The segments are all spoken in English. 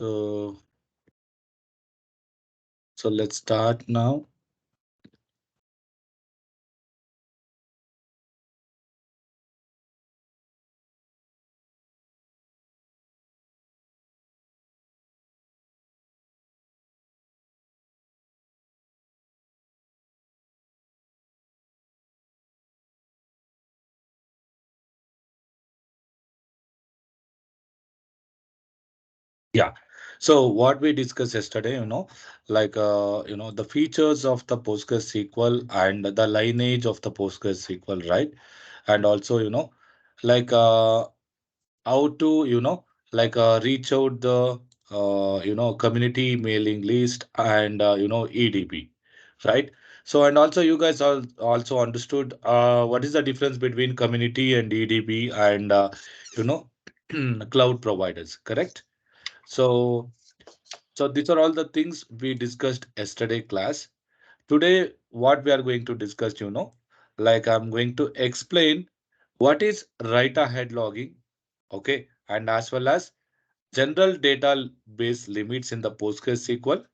So let's start now. Yeah. So what we discussed yesterday, the features of the PostgreSQL and the lineage of the PostgreSQL, right? And also, like how to, reach out the, community mailing list and, EDB, right? So, and also you guys all also understood what is the difference between community and EDB and, you know, cloud providers, correct? So, these are all the things we discussed yesterday class. Today, what we are going to discuss, I'm going to explain what is write ahead logging, okay, and as well as general database limits in the PostgreSQL.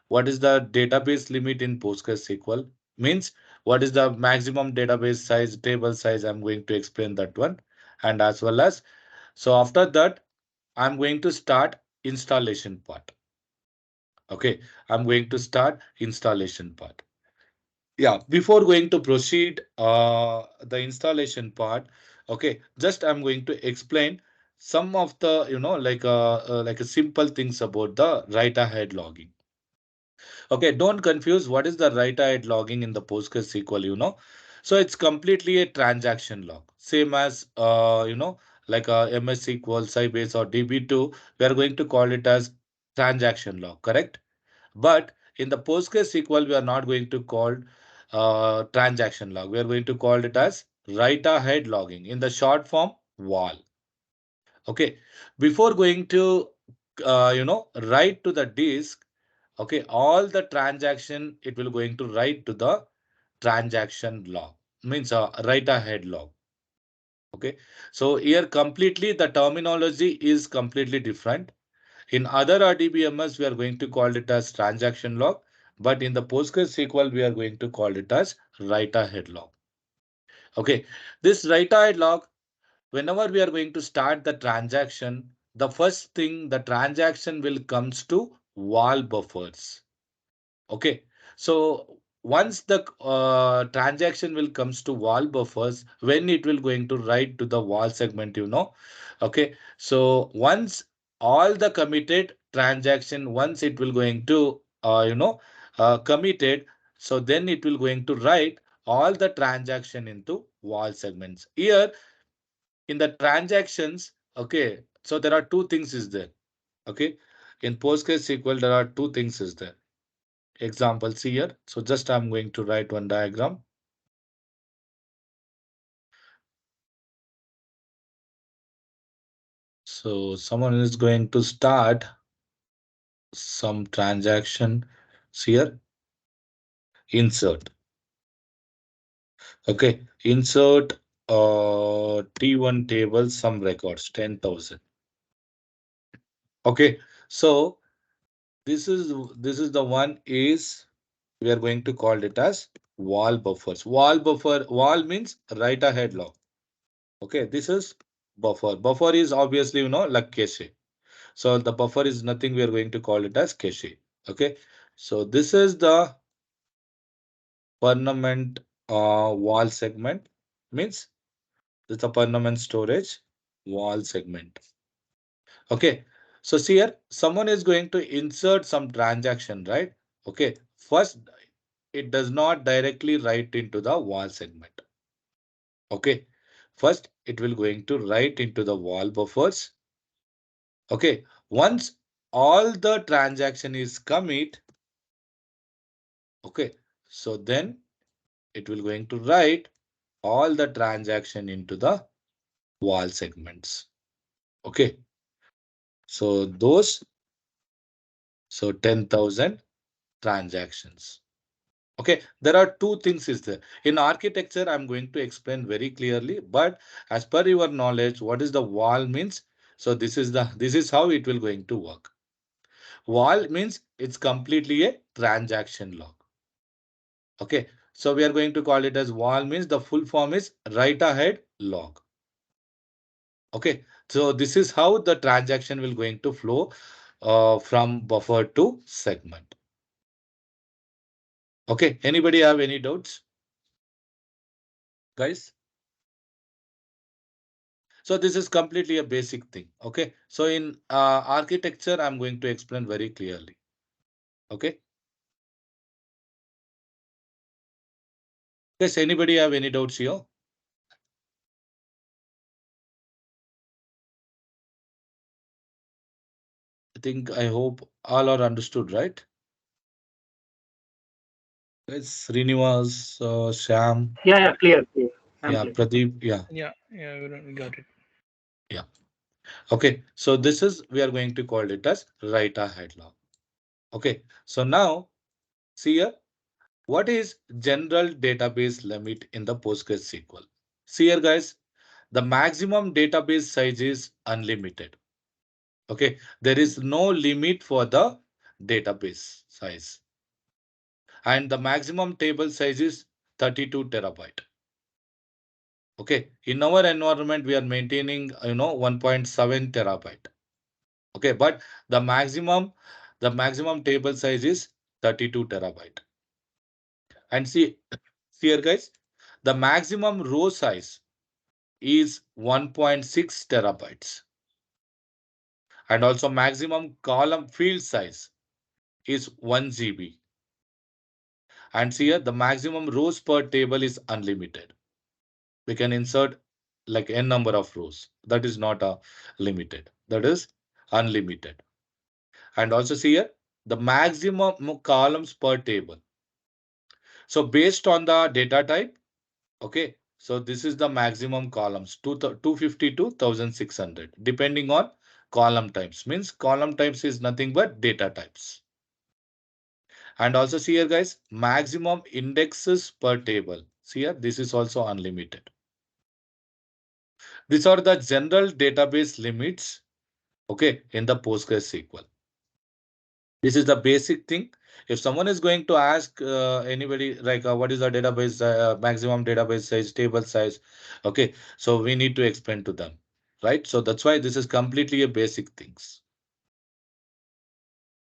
What is the database limit in PostgreSQL? Means what is the maximum database size, table size? I'm going to explain that one, and as well as so after that, I'm going to start installation part. Okay, I'm going to start installation part. Yeah, before going to proceed the installation part, okay, just I'm going to explain some of the, like a simple things about the write ahead logging. Okay, don't confuse what is the write ahead logging in the PostgreSQL, So it's completely a transaction log, same as, like a MS SQL, Sybase or DB2, we are going to call it as transaction log, correct? But in the PostgreSQL, we are not going to call transaction log. We are going to call it as write ahead logging in the short form WAL. Okay. Before going to, write to the disk, okay, all the transaction, it will going to write to the transaction log, means write ahead log. Okay. So here completely the terminology is completely different. In other RDBMS, we are going to call it as transaction log, but in the PostgreSQL, we are going to call it as write ahead log. Okay, this write ahead log, whenever we are going to start the transaction, the first thing the transaction will comes to wall buffers. Okay, so once the transaction will comes to wall buffers, when it will going to write to the wall segment, Okay, so once all the committed transaction, once it will going to, committed, so then it will going to write all the transaction into wall segments. Here in the transactions, okay, so there are two things is there. Okay, in PostgreSQL, there are two things is there examples here. So just I'm going to write one diagram. So someone is going to start some transaction here. Insert. Okay. Insert T1 table, some records, 10,000. Okay. So this is the one is we are going to call it as wall buffers. Wall means write ahead log. Okay. This is buffer. Buffer is obviously, like cache. So the buffer is nothing. We are going to call it as cache. Okay. So this is the permanent wall segment. Means it's a permanent storage wall segment. Okay. So see here, someone is going to insert some transaction, right? Okay. First, it does not directly write into the wall segment. Okay. First, it will going to write into the wall buffers. Okay. Once all the transaction is commit, okay, so then it will going to write all the transaction into the wall segments. Okay, so 10,000 transactions. Okay, there are two things is there. In architecture, I'm going to explain very clearly, but as per your knowledge, what is the wall means? So this is how it will going to work. Val means it's completely a transaction log. Okay, so we are going to call it as val means the full form is write ahead log. Okay, so this is how the transaction will going to flow from buffer to segment. Okay, anybody have any doubts, guys? So this is completely a basic thing. Okay, so in architecture, I'm going to explain very clearly. Okay, guys, anybody have any doubts here? I hope all are understood, right? Yes, Srinivas, Sham, Yeah, yeah, clear, clear. I'm yeah, clear. Pradeep, yeah, Yeah, yeah, we got it. yeah. Okay, so this is we are going to call it as write ahead log. Okay, so now see here, what is general database limit in the PostgreSQL? See here, guys, the maximum database size is unlimited. Okay, there is no limit for the database size, and the maximum table size is 32 terabyte. Okay, in our environment, we are maintaining 1.7 terabyte. Okay, but the maximum table size is 32 terabyte. And see here, guys, the maximum row size is 1.6 terabytes. And also maximum column field size is 1 GB. And see here, the maximum rows per table is unlimited. We can insert like n number of rows. That is not a limited. That is unlimited. And also see here, the maximum columns per table. So based on the data type, okay, so this is the maximum columns, 250 to 1600, depending on column types. Means column types is nothing but data types. And also see here, guys, maximum indexes per table. See here, this is also unlimited. These are the general database limits, okay, in the PostgreSQL. This is the basic thing. If someone is going to ask anybody like what is the database maximum database size, table size, okay, so we need to explain to them, right? So that's why this is completely a basic things.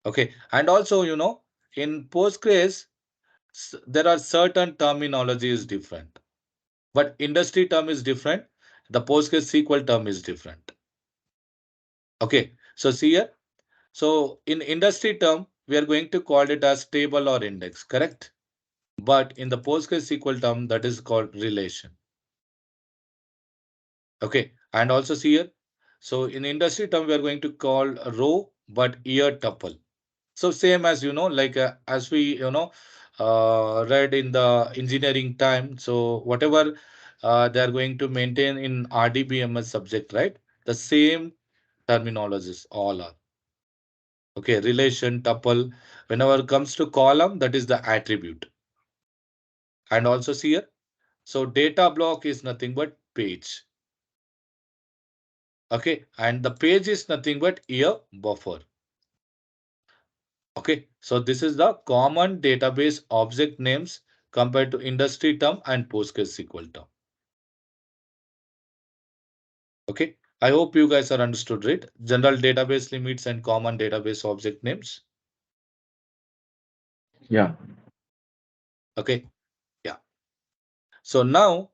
Okay, and also in Postgres there are certain terminology is different, but industry term is different. The PostgreSQL term is different. Okay, so see here. So in industry term, we are going to call it as table or index, correct? But in the PostgreSQL term, that is called relation. Okay, and also see here. So in industry term, we are going to call a row, but year tuple. So same as like as we read in the engineering time. So whatever they are going to maintain in RDBMS subject, right? The same terminologies all are. Okay, relation, tuple. Whenever it comes to column, that is the attribute. And also see here. So data block is nothing but page. Okay, and the page is nothing but year buffer. Okay, so this is the common database object names compared to industry term and PostgreSQL term. Okay, I hope you guys are understood, right? General database limits and common database object names. Yeah. Okay, yeah. So now,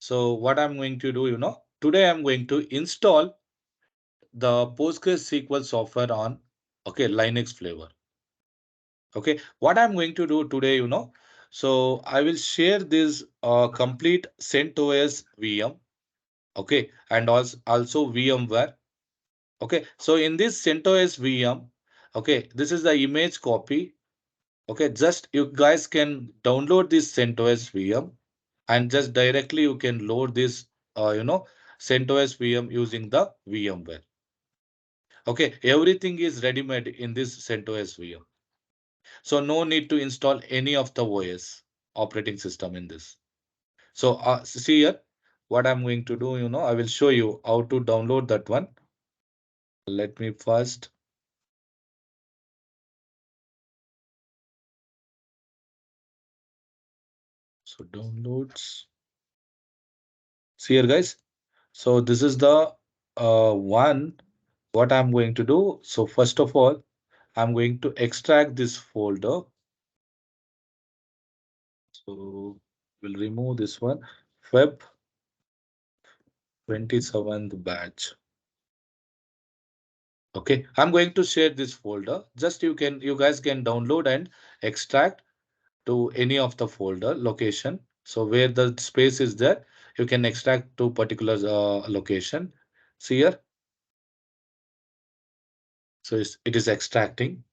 so what I'm going to do, today I'm going to install the PostgreSQL software on, okay, Linux flavor. Okay, what I'm going to do today, so I will share this complete CentOS VM, okay, and also VMware. Okay, so in this CentOS VM, okay, this is the image copy. Okay, just you guys can download this CentOS VM and just directly you can load this, CentOS VM using the VMware. Okay, everything is ready-made in this CentOS VM. So no need to install any of the OS operating system in this. So see here, what I'm going to do, I will show you how to download that one. Let me first. So downloads. See here, guys. So this is the one what I'm going to do. So first of all, I'm going to extract this folder. So we'll remove this one. Feb 27th batch. Okay, I'm going to share this folder. Just you guys can download and extract to any of the folder location. So where the space is there, you can extract to particular location. See here. So it is extracting.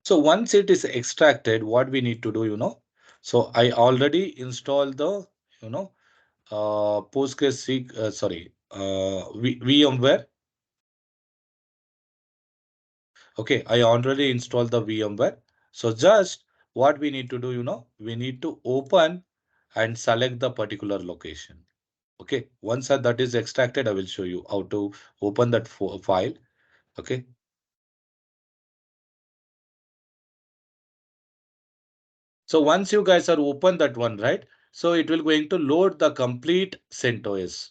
So once it is extracted, what we need to do, so I already installed the, you know, VMware. Okay, I already installed the VMware. So just what we need to do, we need to open and select the particular location. Okay, once that is extracted, I will show you how to open that file. Okay, so once you guys are open that one, right? So it will going to load the complete CentOS.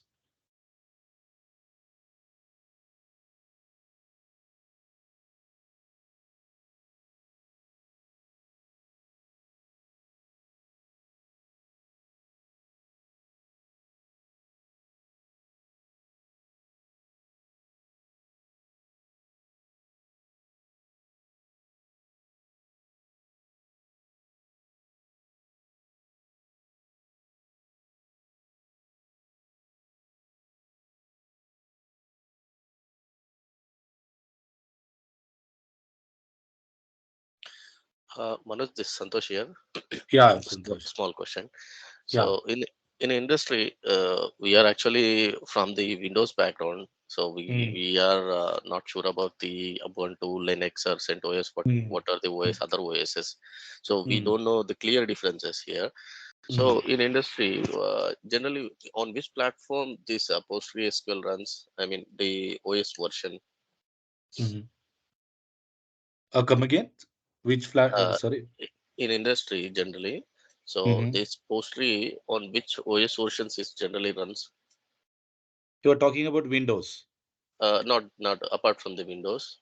Manoj, this is Santosh here. Yeah, Small, Santosh. small question. Yeah. So in industry, we are actually from the Windows background. So Mm, we are not sure about the Ubuntu, Linux, or CentOS. mm, What are the OS, other OSs? So we mm, don't know the clear differences here. mm, So in industry, generally on which platform this PostgreSQL runs? I mean the OS version. mm. Come again? Which flat? Uh, Sorry. in industry generally. So Mm-hmm. this Postgre on which OS versions is generally runs. You are talking about Windows. Not apart from the Windows.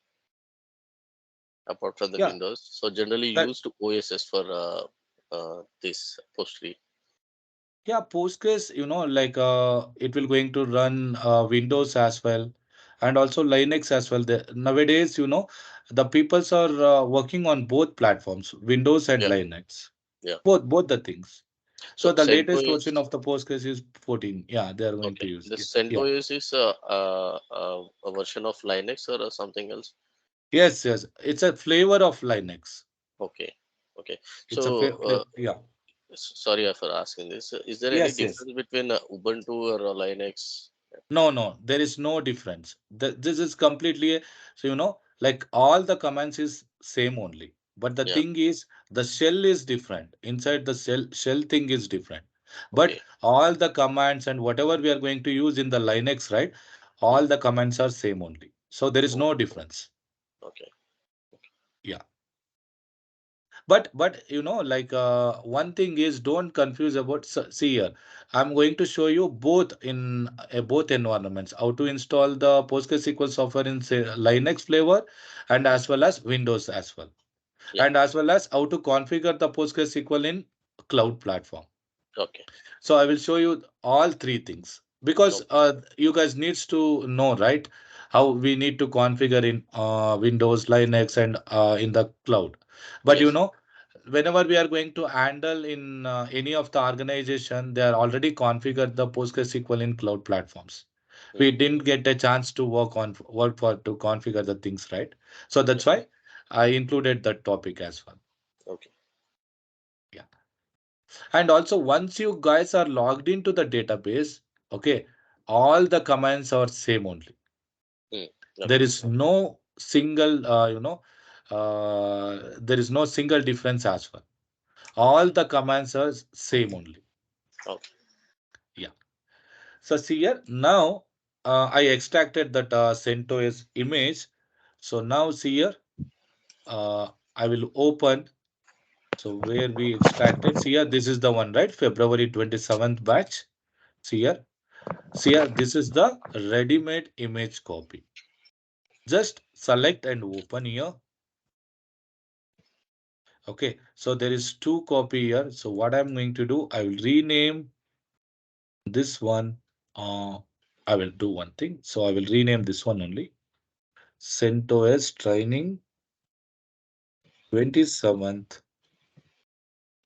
Apart from the Yeah, Windows, so generally that used OSs for this Postgre. yeah, Postgres, like it will going to run Windows as well, and also Linux as well. Nowadays, the peoples are working on both platforms, Windows and Yeah, Linux, yeah. both the things. So So the latest CentOS, version of the Postgres is 14. Yeah, they are going to okay. use The it. Yeah. CentOS is a version of Linux or something else. Yes, yes. It's a flavor of Linux. Okay, okay. It's a So yeah. sorry for asking this. Is there any Yes, yes. difference between Ubuntu or Linux? No, no, there is no difference. This is completely, so like all the commands is same only. But the Yeah. thing is, the shell is different. Inside the shell thing is different. But Okay. all the commands and whatever we are going to use in the Linux, right? Hmm. All the commands are same only. So there is Oh, no difference. okay. Yeah. But like one thing is don't confuse about see here. I'm going to show you both in both environments how to install the PostgreSQL software in say, Linux flavor and Hmm. as well as Windows as well, Yeah. and as well as how to configure the PostgreSQL in cloud platform. Okay. So I will show you all three things because No. you guys needs to know, right, how we need to configure in Windows, Linux, and in the cloud. But Yes. whenever we are going to handle in any of the organization, they are already configured the PostgreSQL in cloud platforms. Hmm. We didn't get a chance to work for to configure the things, right? So Yeah. that's why I included that topic as well. Okay. Yeah. And also, once you guys are logged into the database, okay, all the commands are same only. Hmm. There Okay. is no single, there is no single difference as well. All the commands are same only. Okay. Yeah. So see here now I extracted that CentOS image. So now see here I will open. So where we extracted, see here, this is the one, right? February 27th batch. See here. See here, this is the ready-made image copy. Just select and open here. Okay, so there is two copy here. So what I'm going to do, I will rename this one. I will do one thing. So I will rename this one only. CentOS training 27th.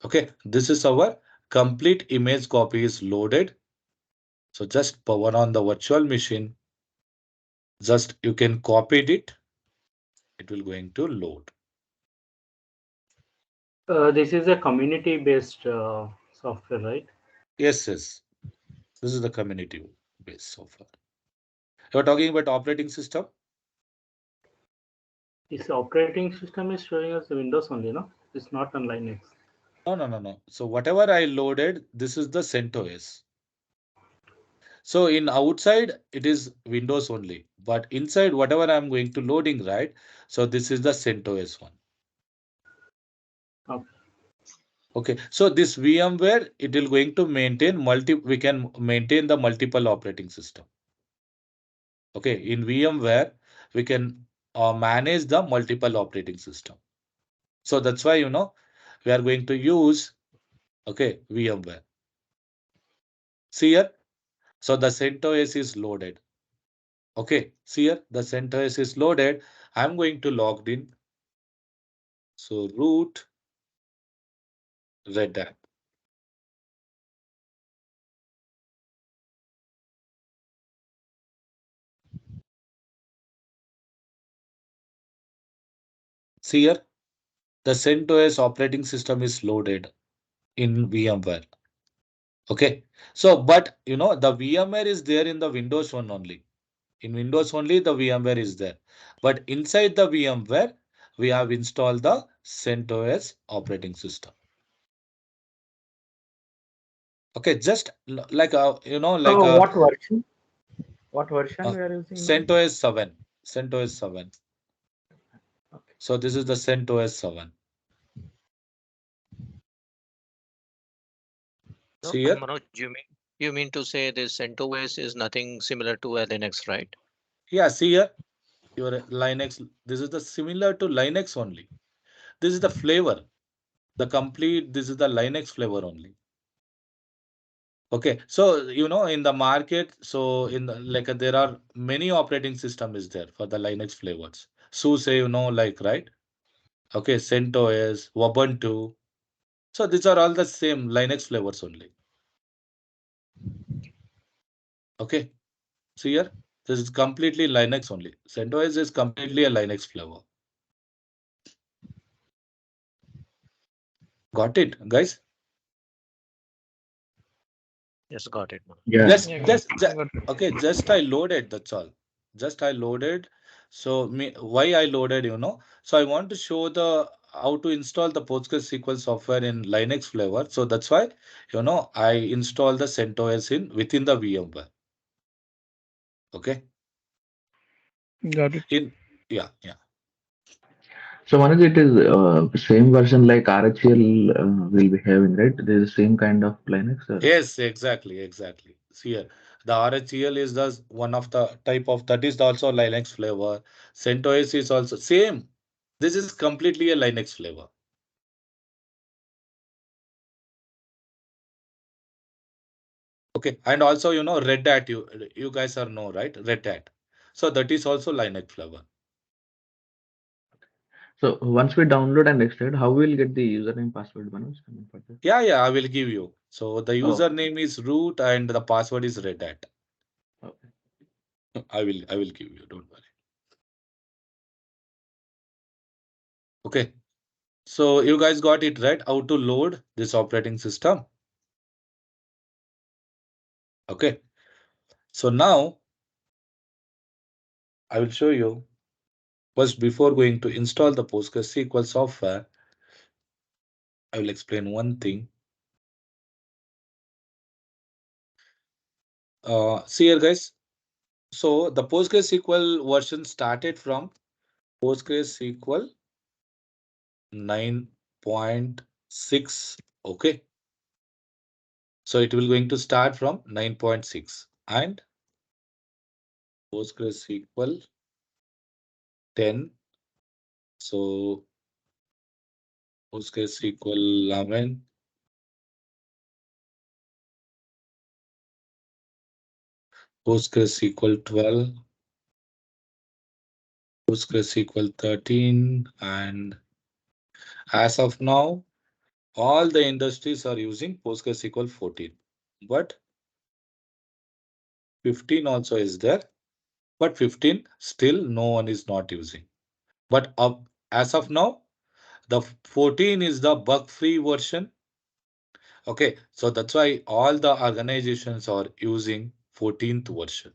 Okay, this is our complete image copy is loaded. So just power on the virtual machine. Just you can copy it. It will going to load. This is a community-based software, right? Yes, yes. This is the community based software. You're talking about operating system? This operating system is showing us the Windows only, no? It's not on Linux. No, no, no, no. So whatever I loaded, this is the CentOS. So in outside, it is Windows only. But inside, whatever I'm going to loading, right? So this is the CentOS one. Okay. Okay. So this VMware, it will going to maintain we can maintain the multiple operating system. Okay. In VMware, we can manage the multiple operating system. So that's why, we are going to use, okay, VMware. See here. So the CentOS is loaded. Okay, see here, the CentOS is loaded. I'm going to log in. So root Red Hat. See here, the CentOS operating system is loaded in VMware. Okay, so but the VMware is there in the Windows one only. In Windows only, the VMware is there. But inside the VMware, we have installed the CentOS operating system. Okay, just like What version? What version uh, we are using now? CentOS 7. CentOS 7. Okay. So this is the CentOS 7. No, See here? Manoj, you mean to say this CentOS is nothing similar to a Linux, right? Yeah, see here. Your Linux. This is the similar to Linux only. This is the flavor. The complete. This is the Linux flavor only. Okay. So in the market. So in the, like there are many operating system is there for the Linux flavors. SUSE, like right. Okay. CentOS, Ubuntu. So these are all the same Linux flavors only. Okay. See here. This is completely Linux only. CentOS is completely a Linux flavor. Got it, guys? Yes, got it, Manoj. Yeah. Just, Yeah, just, got just, got okay, just I loaded, that's all. Just I loaded. So why I loaded, So I want to show the how to install the PostgreSQL software in Linux flavor. So that's why, I install the CentOS within the VMware. Okay. got it. In yeah, yeah. So Manoj, it is same version like RHEL will be having, right? There is the same kind of Linux. Yes, exactly, exactly. See here, the RHEL is the one of the type of that is also Linux flavor. CentOS is also same. This is completely a Linux flavor. Okay, and also Red Hat. You guys are know right? Red Hat. So that is also Linux flavor. So once we download and extract, how we will get the username password, Manoj? I mean, for this. Yeah, yeah. I will give you. So the Oh, username is root and the password is Red Hat. okay. I will give you. Don't worry. Okay. So you guys got it right? How to load this operating system? Okay. So now I will show you. First, before going to install the PostgreSQL software, I will explain one thing. See here, guys. So the PostgreSQL version started from PostgreSQL 9.6. Okay. So it will going to start from 9.6 and PostgreSQL 10. So PostgreSQL 11, PostgreSQL 12, PostgreSQL 13, and as of now, all the industries are using PostgreSQL 14. But 15 also is there. But 15 still no one is not using. But as of now, the 14 is the bug-free version. Okay, so that's why all the organizations are using 14th version.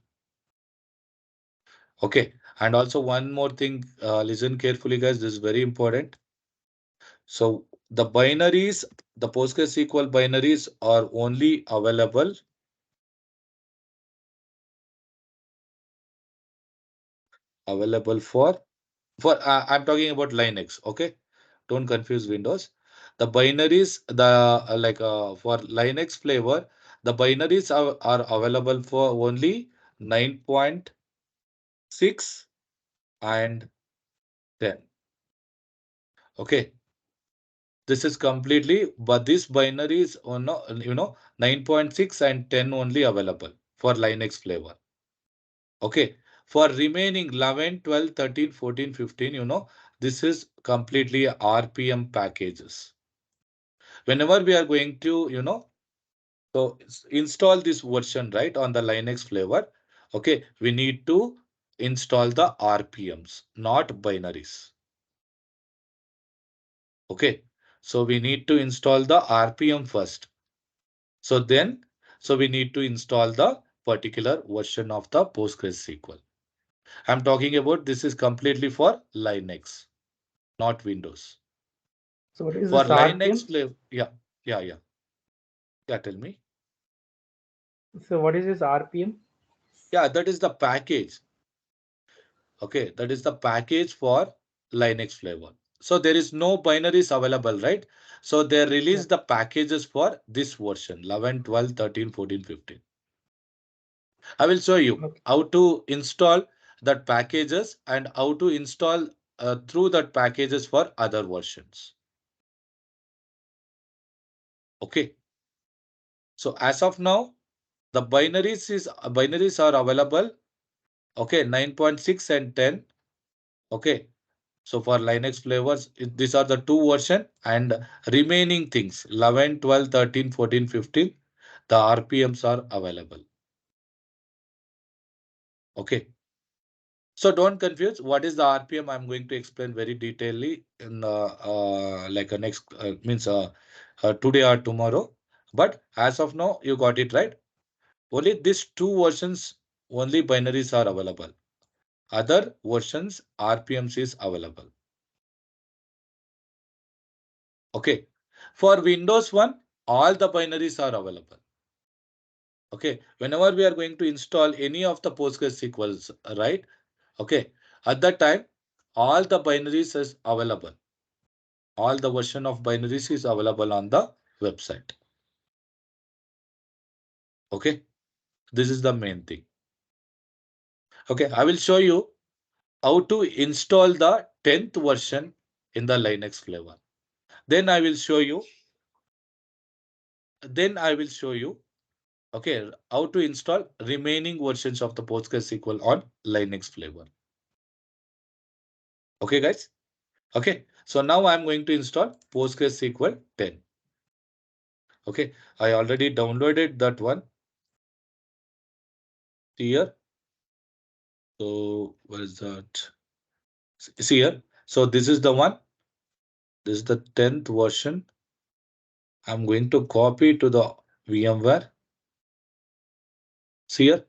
Okay, and also one more thing, listen carefully, guys. This is very important. So the binaries, the PostgreSQL binaries are only available for I'm talking about Linux. Okay, don't confuse Windows. The binaries, the for Linux flavor, the binaries are available for only 9.6 and 10. Okay, this is completely, but this binary is on, 9.6 and 10 only available for Linux flavor. Okay, for remaining 11, 12, 13, 14, 15, this is completely RPM packages. Whenever we are going to, so install this version, right, on the Linux flavor. Okay, we need to install the RPMs, not binaries. Okay, so we need to install the RPM first. So we need to install the particular version of the PostgreSQL. I'm talking about this is completely for Linux, not Windows. So what is For this Linux RPM? flavor, yeah, tell me. So what is this RPM? Yeah, that is the package. Okay, that is the package for Linux flavor. So there is no binaries available, right? So they release the packages for this version 11, 12, 13, 14, 15. I will show you Okay. how to install that packages and how to install through that packages for other versions. Okay. So as of now, the binaries are available. Okay, 9.6 and 10. Okay. So for Linux flavors, these are the two version and remaining things 11, 12, 13, 14, 15. The RPMs are available. Okay. So don't confuse what is the RPM. I'm going to explain very detailedly in like a next means today or tomorrow. But as of now, you got it right. Only these two versions, only binaries are available. Other versions, RPMs is available. Okay. For Windows 1, all the binaries are available. Okay. Whenever we are going to install any of the PostgreSQLs, right? Okay. At that time, all the binaries is available. All the version of binaries is available on the website. Okay. This is the main thing. Okay. I will show you how to install the 10th version in the Linux flavor. Then I will show you. Okay, how to install remaining versions of the PostgreSQL on Linux flavor. Okay, guys. Okay, so now I'm going to install PostgreSQL 10. Okay, I already downloaded that one here. So where is that? See here. So this is the one. This is the 10th version. I'm going to copy to the VMware. See here.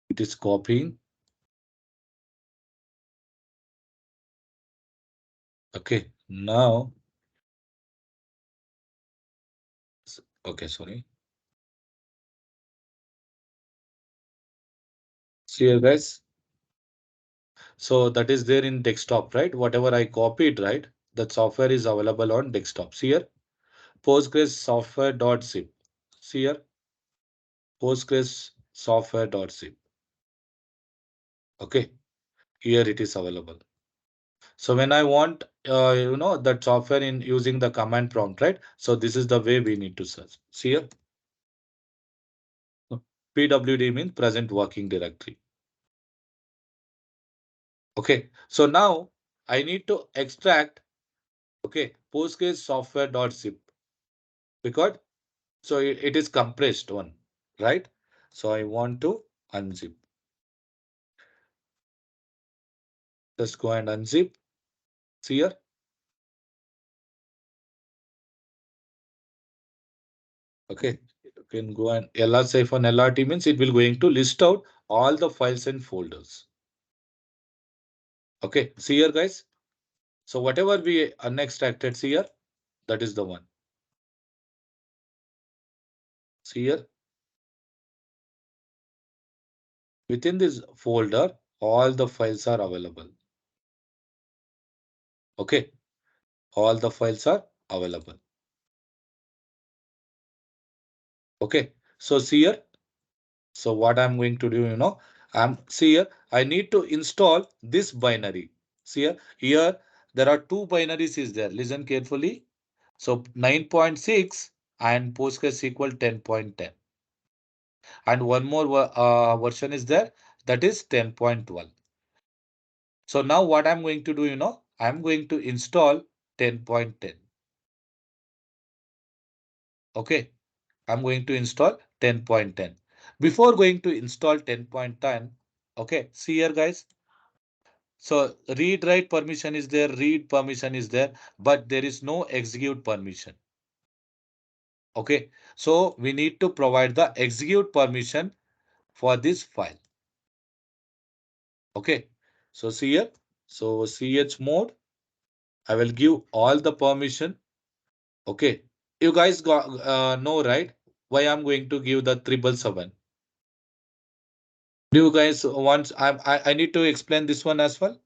It is copying. Okay, now, okay, sorry. See here, guys. So that is there in desktop, right? Whatever I copied, right? That software is available on desktop. See here, Postgres software.zip. See here, Postgres software.zip. Okay, here it is available. So when I want, that software in using the command prompt, right? So this is the way we need to search. See here, PWD means present working directory. Okay, so now I need to extract, okay, Postgres software.zip because so it is compressed one, right? So I want to unzip. Just go and unzip. See here. Okay, you can go and lr-lrt means it will going to list out all the files and folders. Okay, see here, guys. So whatever we unextracted, see here, that is the one. See here, within this folder, all the files are available. Okay, all the files are available. Okay, so see here. So what I'm going to do, I'm see here, I need to install this binary. See here there are two binaries is there. Listen carefully. So 9.6 and PostgreSQL 10.10. And one more version is there, that is 10.12. So now what I'm going to do, I'm going to install 10.10. Okay, I'm going to install 10.10. Before going to install 10.10, okay, see here, guys. So read write permission is there, read permission is there, but there is no execute permission. Okay, so we need to provide the execute permission for this file. Okay, so see here, so ch mode, I will give all the permission. Okay, you guys got know, right, why I'm going to give the 777. Do you guys want, I need to explain this one as well,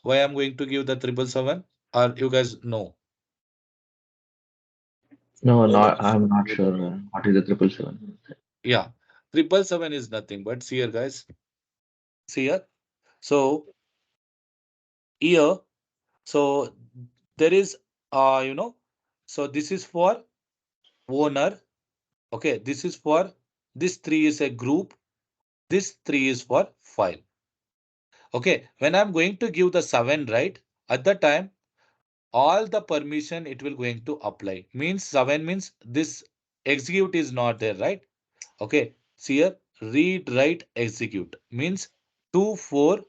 why I'm going to give the 777, or you guys know? No, No, no. no, I'm not sure what is the 777. Yeah, 777 is nothing but see here, guys. See here. So here, so there is so this is for owner. Okay, this is for this three is a group. This three is for file. Okay, when I'm going to give the 7, right? At the time, all the permission it will going to apply. Means 7 means this execute is not there, right? Okay, see here, read, write, execute means 2, 4,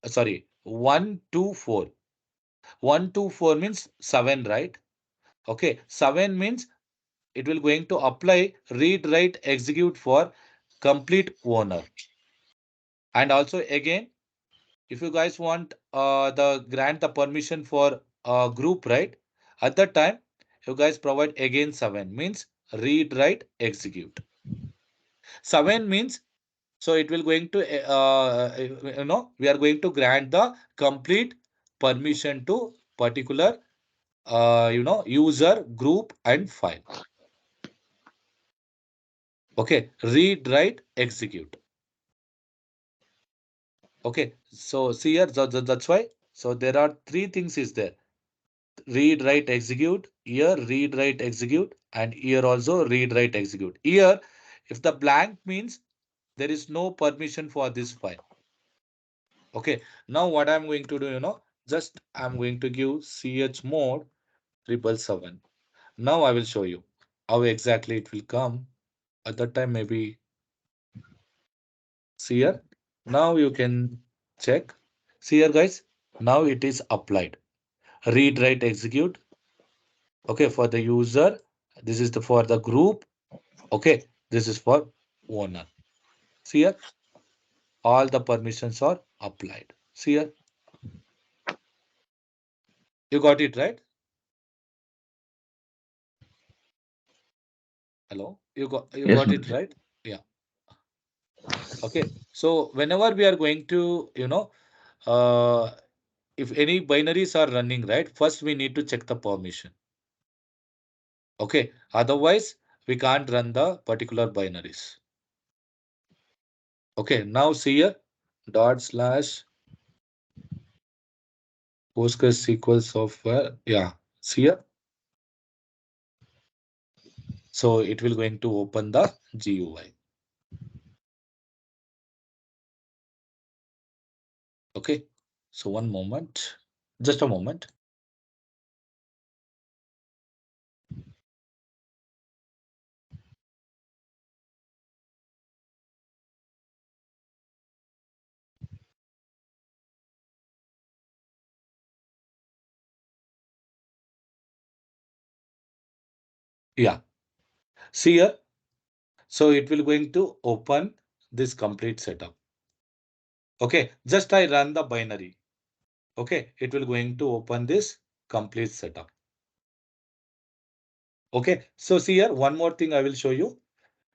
sorry, 1, 2, 4. 1, 2, 4 means 7, right? Okay, 7 means it will going to apply read, write, execute for complete owner. And also again, if you guys want the grant the permission for group, right? At that time, you guys provide again 7 means read, write, execute. 7 means so it will going to we are going to grant the complete permission to particular user group and file. Okay, read, write, execute. Okay, so see here, that's why. So there are three things is there. Read, write, execute. Here, read, write, execute. And here also read, write, execute. Here, if the blank means there is no permission for this file. Okay, now what I'm going to do, just I'm going to give chmod 777. Now I will show you how exactly it will come. At that time, maybe see here. Now you can check. See here, guys. Now it is applied. Read, write, execute. Okay, for the user. This is the for the group. Okay, this is for owner. See here, all the permissions are applied. See here. You got it, right? Hello? You Yes, got it, Manoj. right? Yeah. Okay. So whenever we are going to, uh, if any binaries are running, right, first we need to check the permission. Okay. Otherwise, we can't run the particular binaries. Okay. Now see here, dot slash PostgreSQL software. Yeah. See here. So it will going to open the GUI. Okay. So one moment. Just a moment. Yeah. See here. So it will going to open this complete setup. Okay. Just I run the binary. Okay. It will going to open this complete setup. Okay. So see here, one more thing I will show you.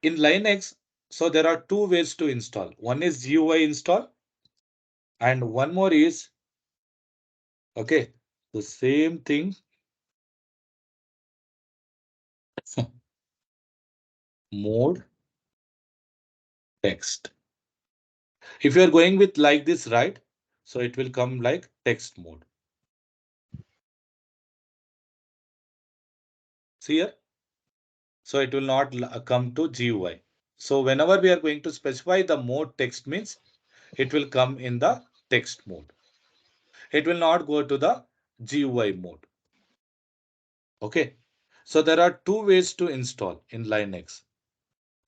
In Linux, so there are two ways to install. One is GUI install and one more is, okay, the same thing, mode text. If you are going with like this, right? So it will come like text mode. See here? So it will not come to GUI. So whenever we are going to specify the mode text means it will come in the text mode. It will not go to the GUI mode. Okay. So there are two ways to install in Linux.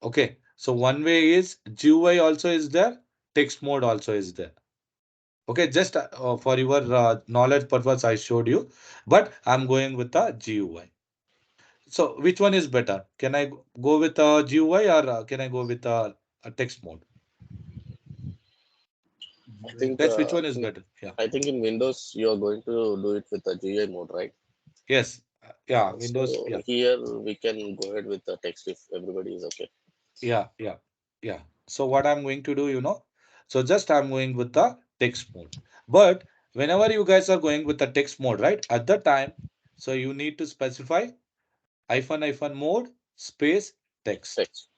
Okay. So one way is GUI also is there, text mode also is there. Okay, just for your knowledge purpose, I showed you, but I'm going with the GUI. So which one is better? Can I go with a GUI or can I go with a text mode? I think That's which one is better? Yeah. I think in Windows you are going to do it with the GUI mode, right? Yes. Yeah. Windows. So Yeah. here we can go ahead with the text if everybody is okay. Yeah. Yeah. Yeah. So what I'm going to do, so just I'm going with the text mode. But whenever you guys are going with the text mode, right? At the time, so you need to specify hyphen mode space text. Text.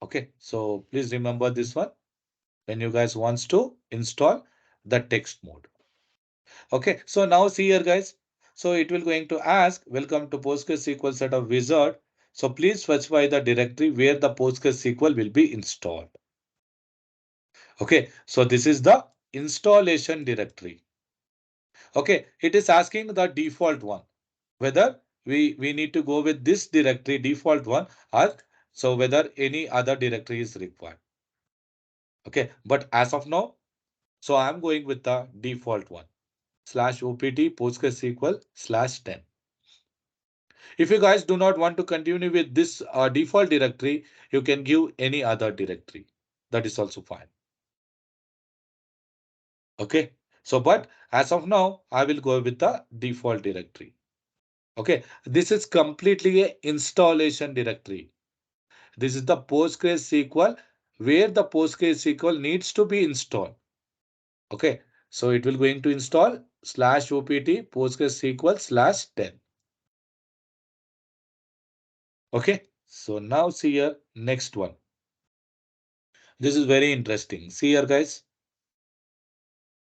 Okay. So please remember this one when you guys wants to install the text mode. Okay, so now see here guys. So it will going to ask, welcome to PostgreSQL setup wizard. So please specify the directory where the PostgreSQL will be installed. Okay, so this is the installation directory. Okay, it is asking the default one, whether we need to go with this directory default one or so whether any other directory is required. Okay, but as of now, so I'm going with the default one /opt PostgreSQL /10. If you guys do not want to continue with this default directory, you can give any other directory. That is also fine. Okay. So, but as of now, I will go with the default directory. Okay. This is completely a installation directory. This is the PostgreSQL where the PostgreSQL needs to be installed. Okay. So it will going to install /opt PostgreSQL /10. Okay. So now see here next one. This is very interesting. See here, guys.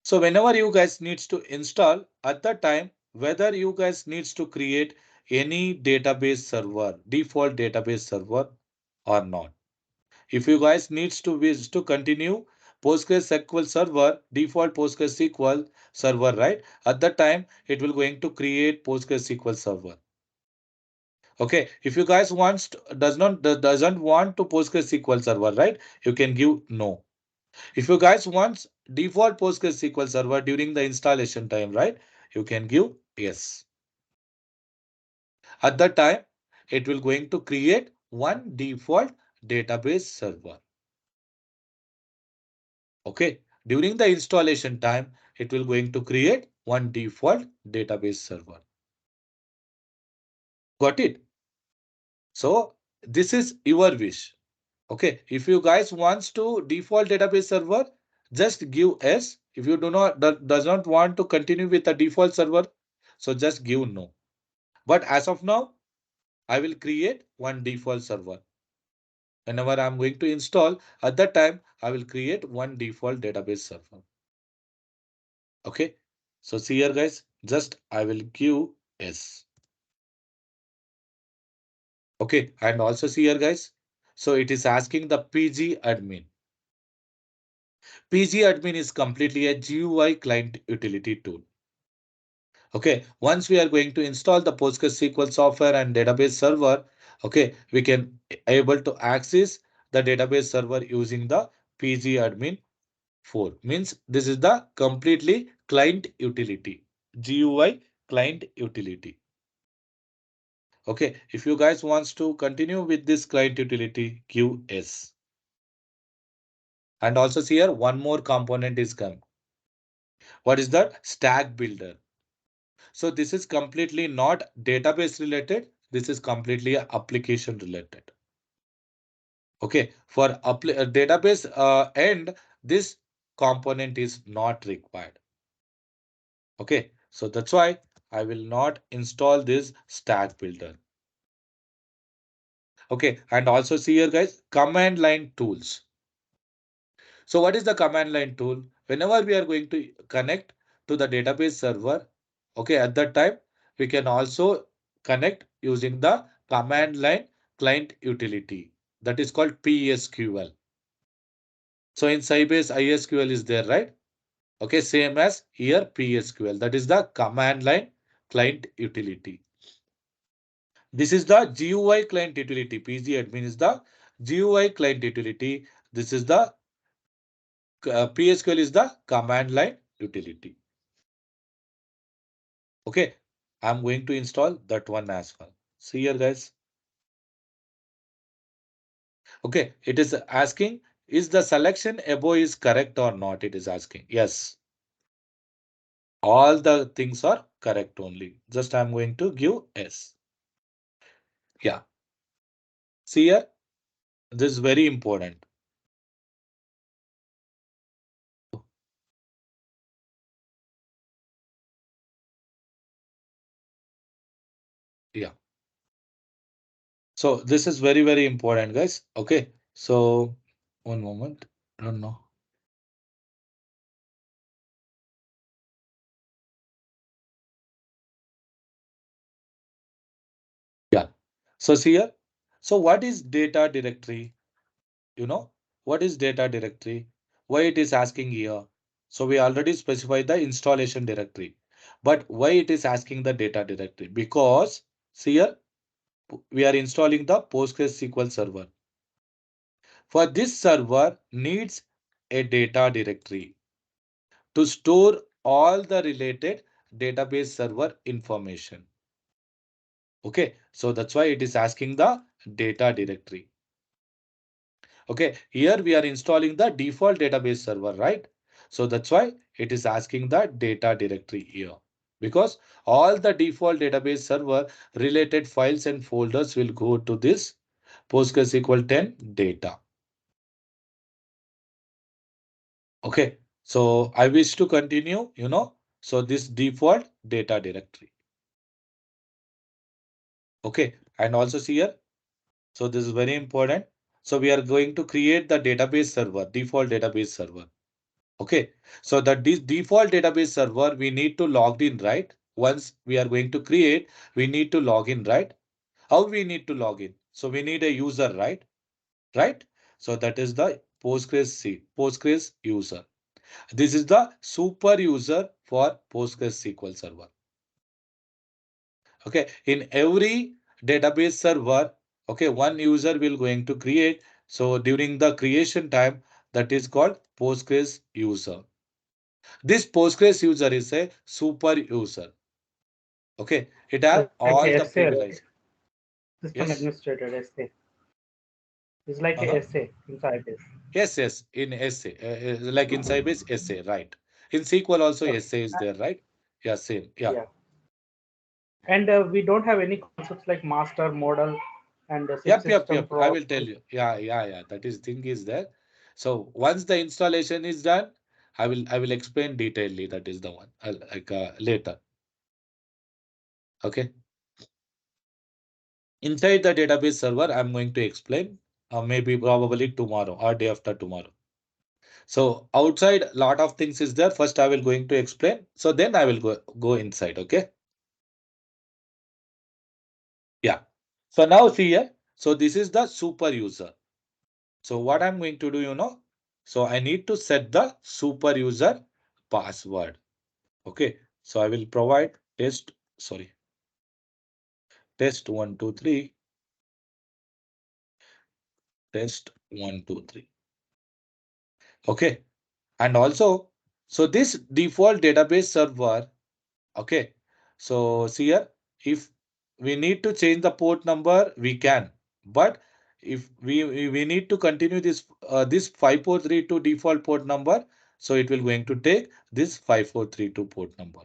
So whenever you guys needs to install at the time, whether you guys needs to create any database server, default database server or not. If you guys needs to wish to continue PostgreSQL server, default PostgreSQL server, right? At that time, it will going to create PostgreSQL server. Okay. If you guys doesn't want to PostgreSQL server, right? You can give no. If you guys want default PostgreSQL server during the installation time, right? You can give yes. At that time, it will going to create one default database server. Okay. During the installation time, it will going to create one default database server. Got it? So this is your wish. Okay, if you guys wants to default database server, just give S. If you does not want to continue with the default server, so just give no. But as of now, I will create one default server. Whenever I'm going to install, at that time, I will create one default database server. Okay, so see here, guys, just I will give S. Okay, and also see here, guys. So it is asking the PG admin. PG admin is completely a GUI client utility tool. Okay, once we are going to install the PostgreSQL software and database server, okay, we can able to access the database server using the PG admin 4. Means this is the completely client utility, GUI client utility. Okay, if you guys wants to continue with this client utility, give S. And also see here, one more component is come. What is that? Stack builder. So this is completely not database related. This is completely application related. Okay, for database end, this component is not required. Okay, so that's why I will not install this stack builder. Okay, and also see here, guys, command line tools. So what is the command line tool? Whenever we are going to connect to the database server, okay, at that time, we can also connect using the command line client utility. That is called PSQL. So in Sybase, ISQL is there, right? Okay, same as here PSQL. That is the command line client utility. This is the GUI client utility. PG admin is the GUI client utility. This is the PSQL is the command line utility. Okay, I'm going to install that one as well. See here, guys. Okay, it is asking, is the selection above is correct or not? It is asking. Yes. All the things are correct only. Just I'm going to give S. Yeah. See here, this is very important. Yeah. So this is very, very important, guys. Okay. So one moment. I don't know. Yeah. So see here. So what is data directory? You know, what is data directory? Why it is asking here? So we already specified the installation directory. But why it is asking the data directory? Because see here, we are installing the PostgreSQL server. For this server needs a data directory to store all the related database server information. Okay, so that's why it is asking the data directory. Okay, here we are installing the default database server, right? So that's why it is asking the data directory here. Because all the default database server related files and folders will go to this PostgreSQL 10 data. Okay, so I wish to continue, so this default data directory. Okay, and also see here. So this is very important. So we are going to create the database server, default database server. Okay, so that this default database server, we need to log in, right? Once we are going to create, we need to log in, right? How we need to log in? So we need a user, right? Right? So that is the Postgres user. This is the super user for PostgreSQL server. Okay, in every database server, okay, one user will going to create. So during the creation time, that is called Postgres user. This Postgres user is a super user. Okay, it has Like all a the essay, privilege. right? System Yes. administrator essay. It's like a Uh-huh. essay inside this. Yes, yes. In essay, like in Sybase essay, right? In SQL also Okay. essay is there, right? Yeah, same. Yeah. Yeah. And we don't have any concepts like master model and Yep, yep, system yep. I pro. will tell you. Yeah, yeah, yeah. That is thing is there. So once the installation is done, I will explain detailedly. That is the one. Like later. Okay. Inside the database server, I'm going to explain. Maybe probably tomorrow or day after tomorrow. So outside, lot of things is there. First, I will going to explain. So then I will go inside. Okay. Yeah. So now see here. So this is the super user. So what I'm going to do, so I need to set the super user password. Okay. So I will provide test 1 2 3, test 1 2 3. Okay. And also, so this default database server, okay. So see here, if we need to change the port number, we can. But if we need to continue this 5432 default port number, so it will going to take this 5432 port number.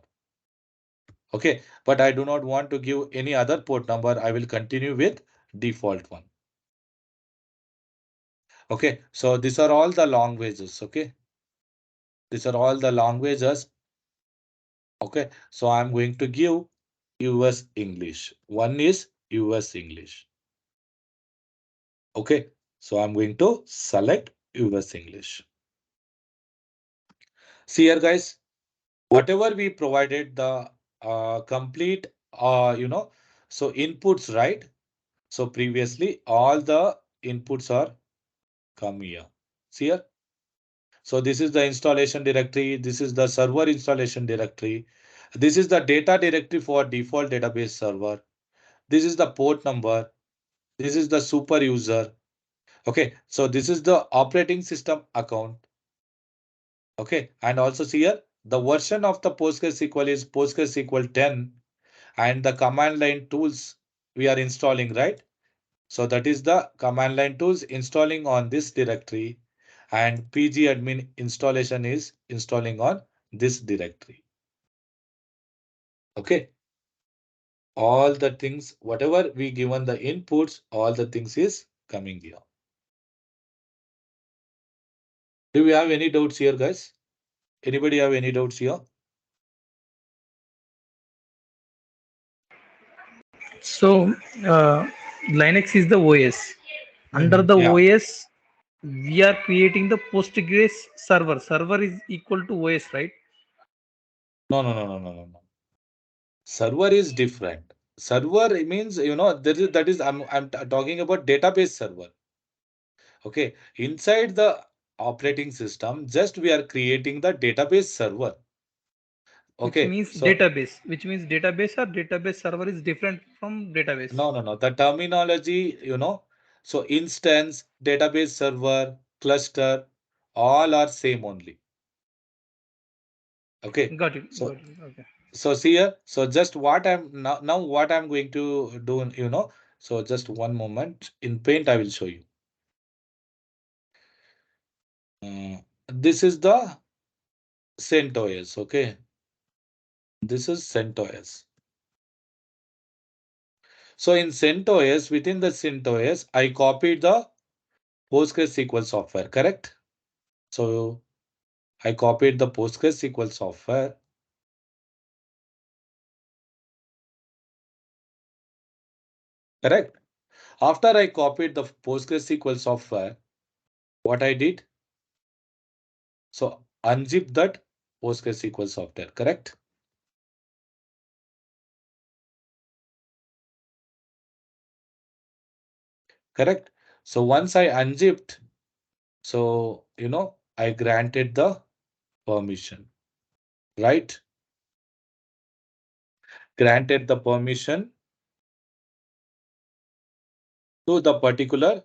Okay, but I do not want to give any other port number. I will continue with default one. Okay, so these are all the languages. Okay, these are all the languages. Okay, so I'm going to give US English. One is US English. Okay, so I'm going to select US English. See here, guys, whatever we provided the complete, so inputs, right? So previously, all the inputs are come here. See here. So this is the installation directory. This is the server installation directory. This is the data directory for default database server. This is the port number. This is the super user. Okay, so this is the operating system account. Okay, and also see here the version of the PostgreSQL is PostgreSQL 10, and the command line tools we are installing, right? So that is the command line tools installing on this directory, and PG admin installation is installing on this directory. Okay, all the things, whatever we given the inputs, all the things is coming here. Do we have any doubts here, guys? Anybody have any doubts here? So Linux is the OS. Under the Yeah. OS, we are creating the Postgres server. Server is equal to OS, right? No, no, no, no, no, no, no. Server is different. Server means, that is I'm talking about database server. Okay. Inside the operating system, just we are creating the database server. Which Okay. means So database. Which means database or database server is different from database. no, no, no. The terminology, so instance, database server, cluster, all are same only. Okay. Got it. So Got it. Okay. so see here. So just what I'm now what I'm going to do, so just one moment. In Paint, I will show you. This is the CentOS. Okay. This is CentOS. So in CentOS, within the CentOS, I copied the PostgreSQL software, correct? So I copied the PostgreSQL software. Correct. After I copied the PostgreSQL software, what I did? So unzip that PostgreSQL software, correct? Correct. So once I unzipped, so I granted the permission, right? Granted the permission to the particular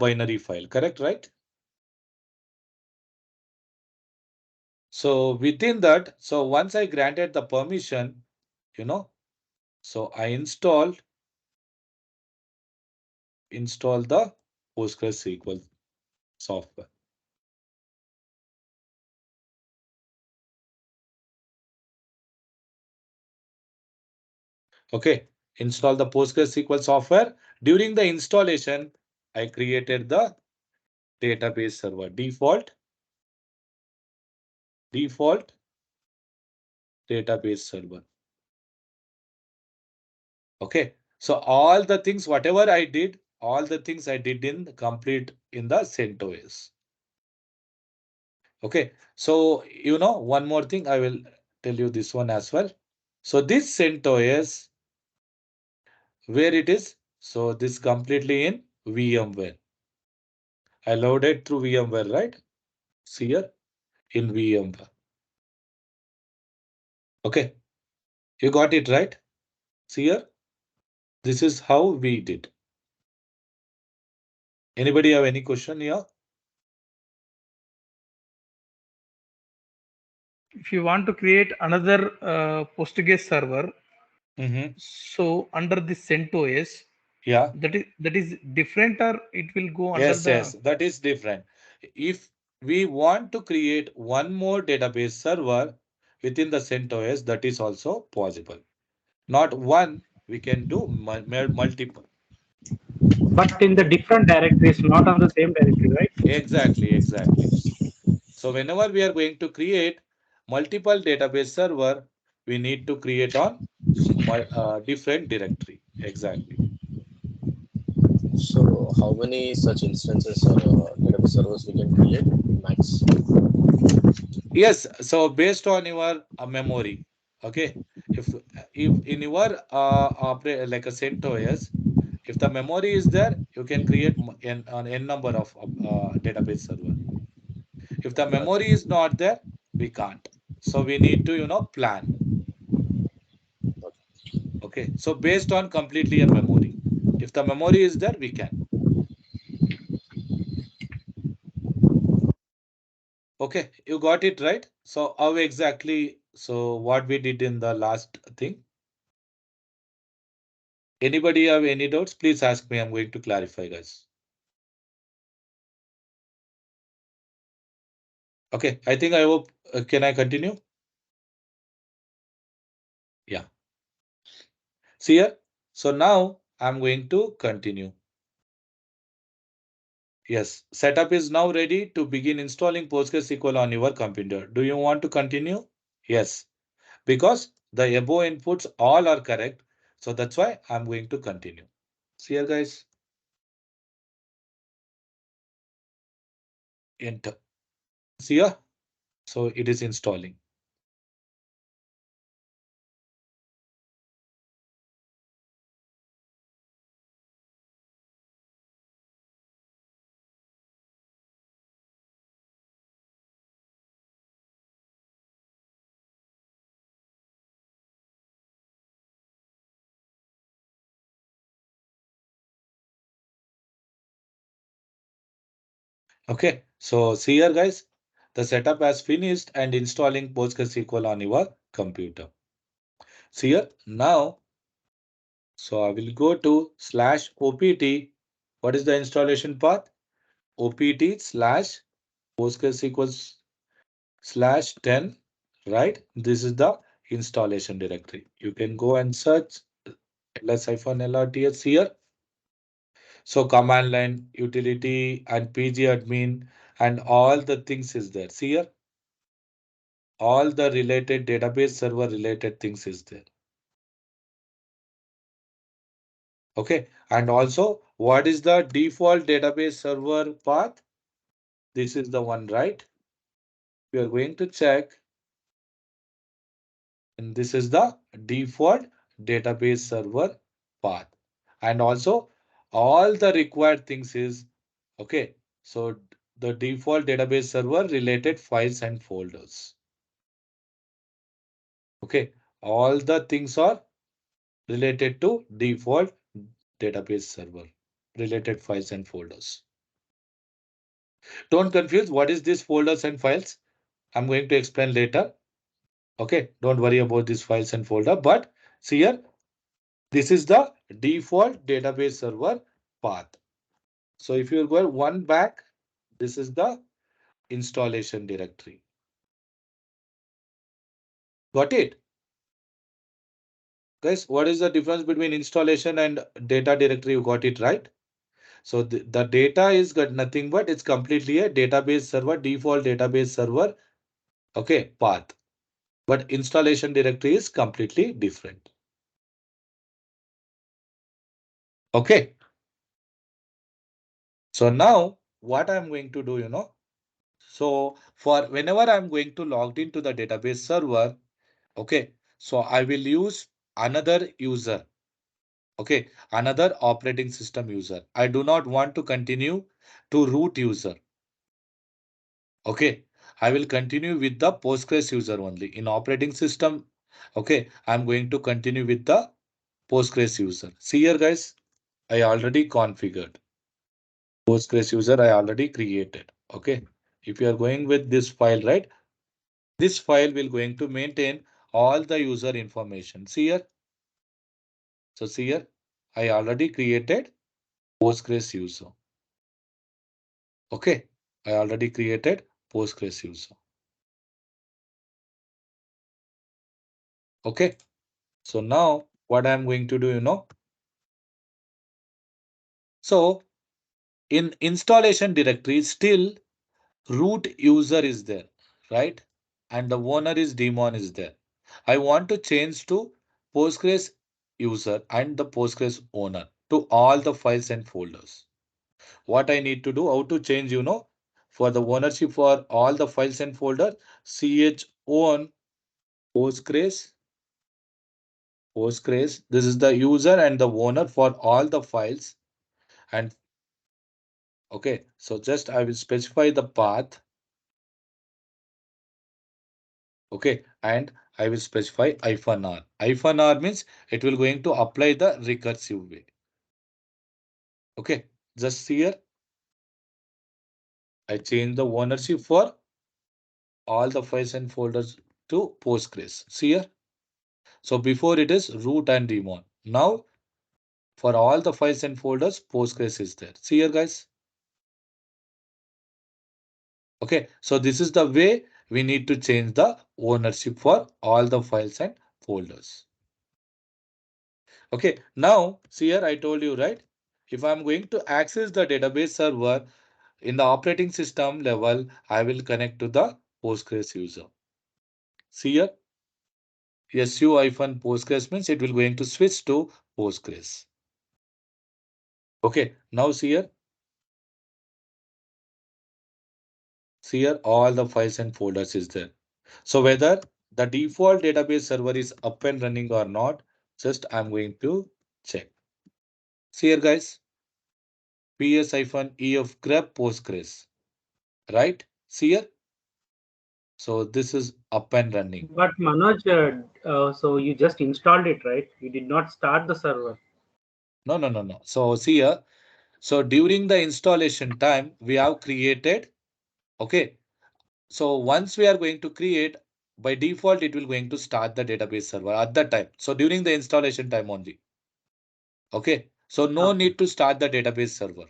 binary file, correct, right? So within that, so once I granted the permission, so I install the PostgreSQL software. Okay, install the PostgreSQL software. During the installation, I created the database server default database server. Okay, so all the things, whatever I did, all the things I did in complete in the CentOS. Okay, so one more thing, I will tell you this one as well. So this CentOS, where it is? So this completely in VMware. I loaded through VMware, right? See here in VMware. Okay, you got it right. See here, this is how we did. Anybody have any question here? If you want to create another Postgres server, so under the CentOS, Yeah. that is different, or it will go under Yes, the. yes, that is different. If we want to create one more database server within the CentOS, that is also possible. Not one, we can do multiple. But in the different directories, not on the same directory, right? Exactly, exactly. So whenever we are going to create multiple database server, we need to create on different directory. Exactly. So how many such instances or database servers we can create max? Yes, so based on your memory, okay. If in your like a CentOS, if the memory is there, you can create an n number of database server. If the memory is not there, we can't. So we need to plan. Okay, so based on completely a memory. If the memory is there, we can. Okay, you got it right. So how exactly? So what we did in the last thing? Anybody have any doubts? Please ask me. I'm going to clarify, guys. Okay, I think I hope. Can I continue? Yeah. See here. So now I'm going to continue. Yes, setup is now ready to begin installing PostgreSQL on your computer. Do you want to continue? Yes, because the above inputs all are correct. So that's why I'm going to continue. See here, guys. Enter. See here. So it is installing. Okay, so see here, guys. The setup has finished and installing PostgreSQL on your computer. See here. Now, so I will go to /opt. What is the installation path? opt/PostgreSQL/10, right? This is the installation directory. You can go and search ls-lrts here. So command line, utility, and pgadmin, and all the things is there. See here, all the related database server related things is there. Okay, and also what is the default database server path? This is the one, right? We are going to check, and this is the default database server path. And also all the required things is okay. So the default database server related files and folders. Okay, all the things are related to default database server related files and folders. Don't confuse what is this folders and files. I'm going to explain later. Okay, don't worry about these files and folder, but see here, this is the default database server path. So if you go one back, this is the installation directory. Got it? Guys, what is the difference between installation and data directory? You got it right. So the data is got nothing but it's completely a database server, default database server, okay, path. But installation directory is completely different. Okay. So now what I'm going to do, so for whenever I'm going to log into the database server, okay, so I will use another user, okay, another operating system user. I do not want to continue to root user. Okay, I will continue with the Postgres user only. In operating system, okay, I'm going to continue with the Postgres user. See here, guys, I already configured. Postgres user I already created. Okay, if you are going with this file, right, this file will going to maintain all the user information. See here. So see here, I already created Postgres user. Okay, I already created Postgres user. Okay, so now what I'm going to do, so in installation directory, still root user is there, right? And the owner is daemon is there. I want to change to Postgres user and the Postgres owner to all the files and folders. What I need to do, how to change, for the ownership for all the files and folder, ch own Postgres. This is the user and the owner for all the files. And okay, so just I will specify the path. Okay, and I will specify -r. -r means it will going to apply the recursive way. Okay, just here I change the ownership for all the files and folders to Postgres. See here. So before it is root and daemon. Now for all the files and folders, Postgres is there. See here, guys. Okay, so this is the way we need to change the ownership for all the files and folders. Okay, now see here, I told you, right? If I'm going to access the database server in the operating system level, I will connect to the Postgres user. See here, su-postgres means it will going to switch to Postgres. Okay, now see here, all the files and folders is there. So whether the default database server is up and running or not, just I'm going to check. See here, guys, ps-ef grep Postgres, right? See here. So this is up and running. But Manoj, so you just installed it, right? You did not start the server. No. So see here. So during the installation time, we have created, okay. So once we are going to create, by default, it will going to start the database server at that time. So during the installation time only. Okay. So no Okay. need to start the database server.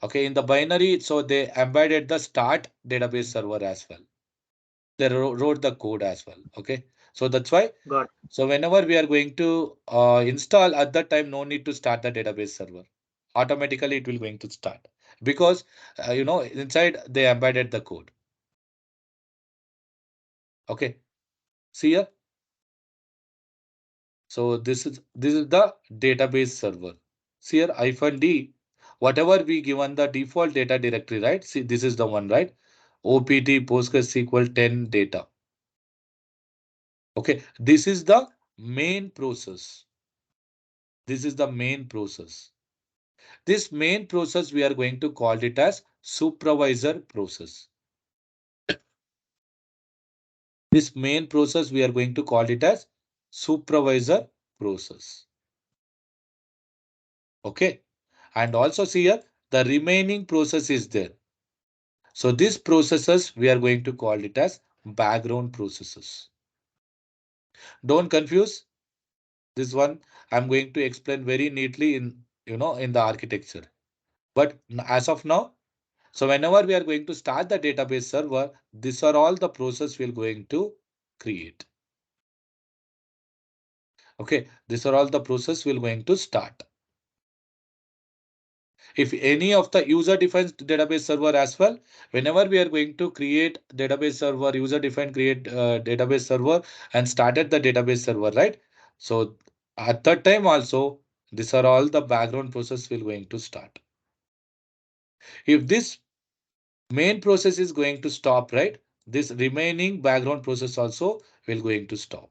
Okay. In the binary, so they embedded the start database server as well. They wrote the code as well. Okay. So that's why. Got it. So whenever we are going to install at that time, no need to start the database server. Automatically, it will going to start because inside they embedded the code. Okay. See here. So this is the database server. See here -d. Whatever we given the default data directory, right? See, this is the one, right? OPT PostgreSQL 10 data. Okay. This is the main process. This is the main process. This main process, we are going to call it as supervisor process. This main process, we are going to call it as supervisor process. Okay. And also see here, the remaining process is there. So these processes, we are going to call it as background processes. Don't confuse this one. I'm going to explain very neatly in the architecture. But as of now, so whenever we are going to start the database server, these are all the process we're going to create. Okay, these are all the process we're going to start. If any of the user defines database server as well, whenever we are going to create database server, user defined create database server and started the database server, right? So at that time also, these are all the background process we're going to start. If this main process is going to stop, right? This remaining background process also will going to stop.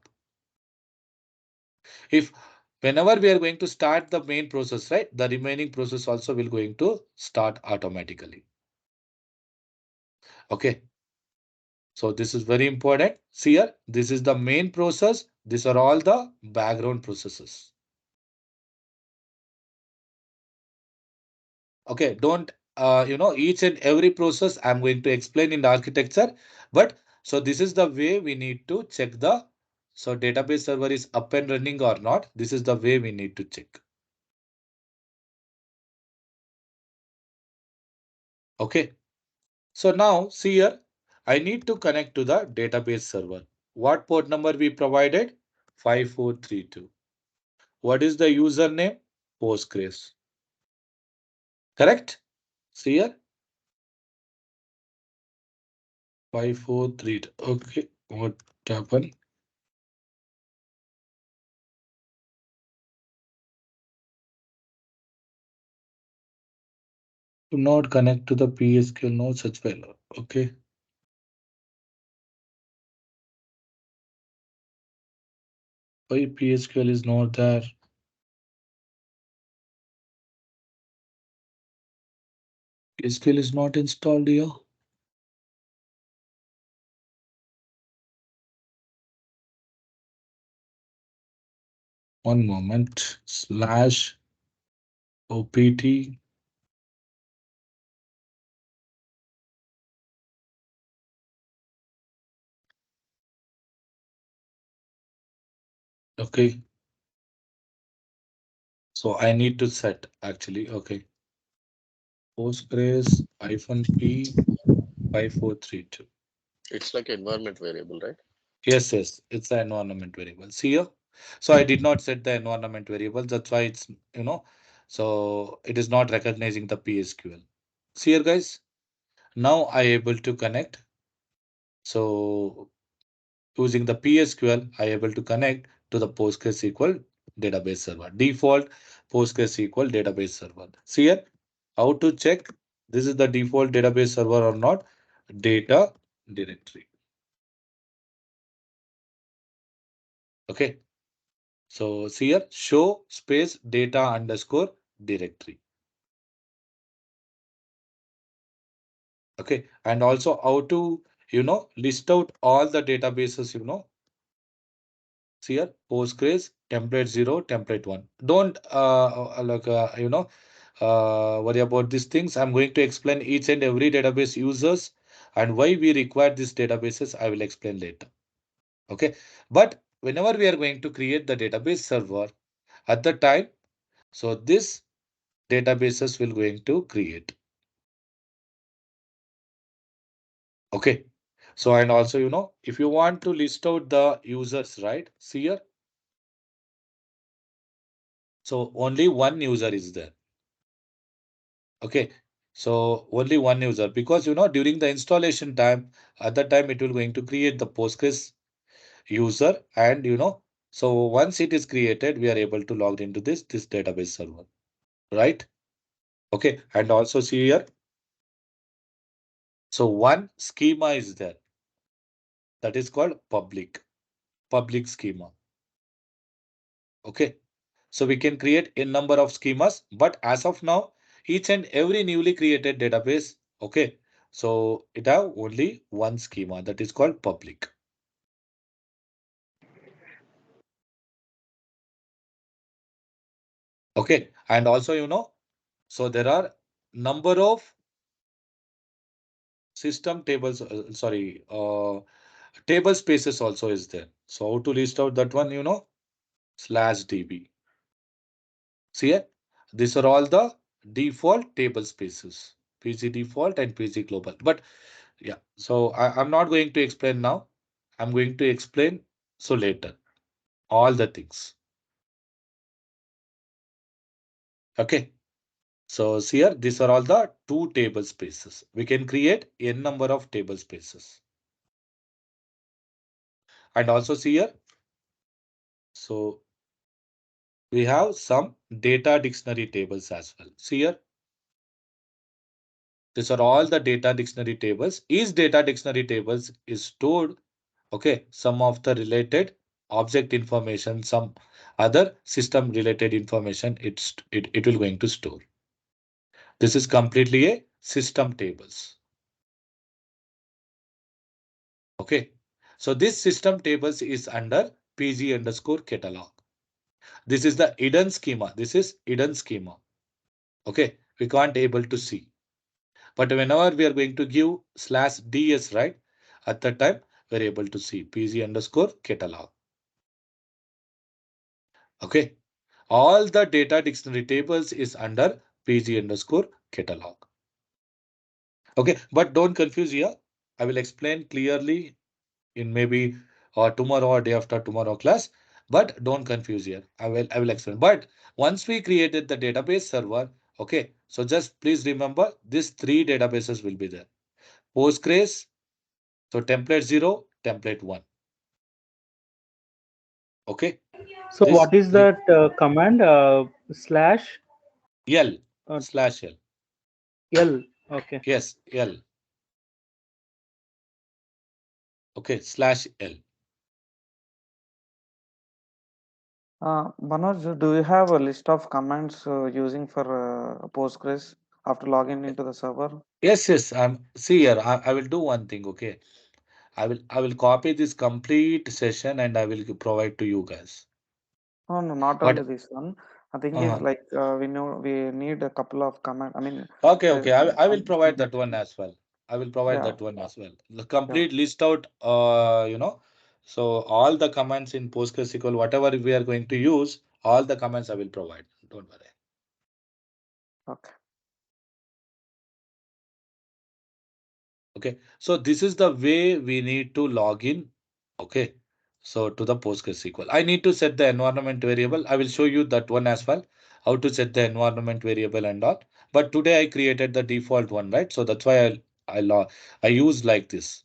If whenever we are going to start the main process, right? The remaining process also will going to start automatically. Okay. So this is very important. See here, this is the main process. These are all the background processes. Okay, don't each and every process I'm going to explain in the architecture, but so this is the way we need to check the so database server is up and running or not. This is the way we need to check. Okay, so now see here, I need to connect to the database server. What port number we provided? 5432. What is the username? Postgres. Correct? See here, 543. Okay, what happened? Do not connect to the PSQL, no such failure. Okay. Why PSQL is not there? PSQL is not installed here. One moment. Slash OPT. Okay. So I need to set actually. Okay. Postgres -p 5432. It's like environment variable, right? Yes, it's the environment variable. See here. So I did not set the environment variable. That's why it's, so it is not recognizing the PSQL. See here, guys. Now I able to connect. So using the PSQL, I able to connect to the PostgreSQL database server. Default PostgreSQL database server. See here, how to check this is the default database server or not? Data directory. Okay. So see here, show space data underscore directory. Okay. And also how to, list out all the databases, see here, Postgres, template 0, template 1. Don't worry about these things. I'm going to explain each and every database users and why we require these databases. I will explain later. Okay. But whenever we are going to create the database server at the time, so this databases will going to create. Okay. So, and also, if you want to list out the users, right? See here. So only one user is there. Okay. So only one user because during the installation time, at that time it will going to create the Postgres user and so once it is created, we are able to log into this database server, right? Okay. And also see here. So one schema is there that is called public schema. Okay. So we can create a number of schemas, but as of now, each and every newly created database, okay, so it have only one schema that is called public. Okay, and also so there are number of system tables, table spaces also is there. So how to list out that one, /db. See here, these are all the default table spaces, PG default and PG global. But yeah, so I'm not going to explain now. I'm going to explain so later all the things. Okay. So here, these are all the two table spaces. We can create n number of table spaces. And also see here, so we have some data dictionary tables as well. See here, these are all the data dictionary tables. Each data dictionary tables is stored, okay, some of the related object information, some other system related information it will going to store. This is completely a system tables. Okay. So this system tables is under PG underscore catalog. This is the hidden schema. This is hidden schema. Okay. We can't able to see. But whenever we are going to give /ds, right? At that time, we're able to see PG underscore catalog. Okay. All the data dictionary tables is under PG underscore catalog. Okay. But don't confuse here. I will explain clearly in maybe tomorrow or day after tomorrow class, but don't confuse here. I will explain. But once we created the database server, okay, so just please remember these three databases will be there. Postgres, so template 0, template 1. Okay, So this what is three, that command? Slash L uh, slash L. L. Okay. Yes, L. Okay, slash L. Manoj, do you have a list of commands using for Postgres after logging into the server? Yes, yes. See here. I will do one thing. Okay, I will copy this complete session and I will provide to you guys. No, no, not only But this one. The thing is uh, like we know we need a couple of command. I mean, okay, there is okay. I will provide some, that one as well. I will provide yeah, that one as well. The yeah. complete list out, so all the commands in PostgreSQL, whatever we are going to use, all the commands I will provide. Don't worry. Okay. Okay. So this is the way we need to log in. Okay. So to the PostgreSQL, I need to set the environment variable. I will show you that one as well, how to set the environment variable and all. But today I created the default one, right? So that's why I use like this.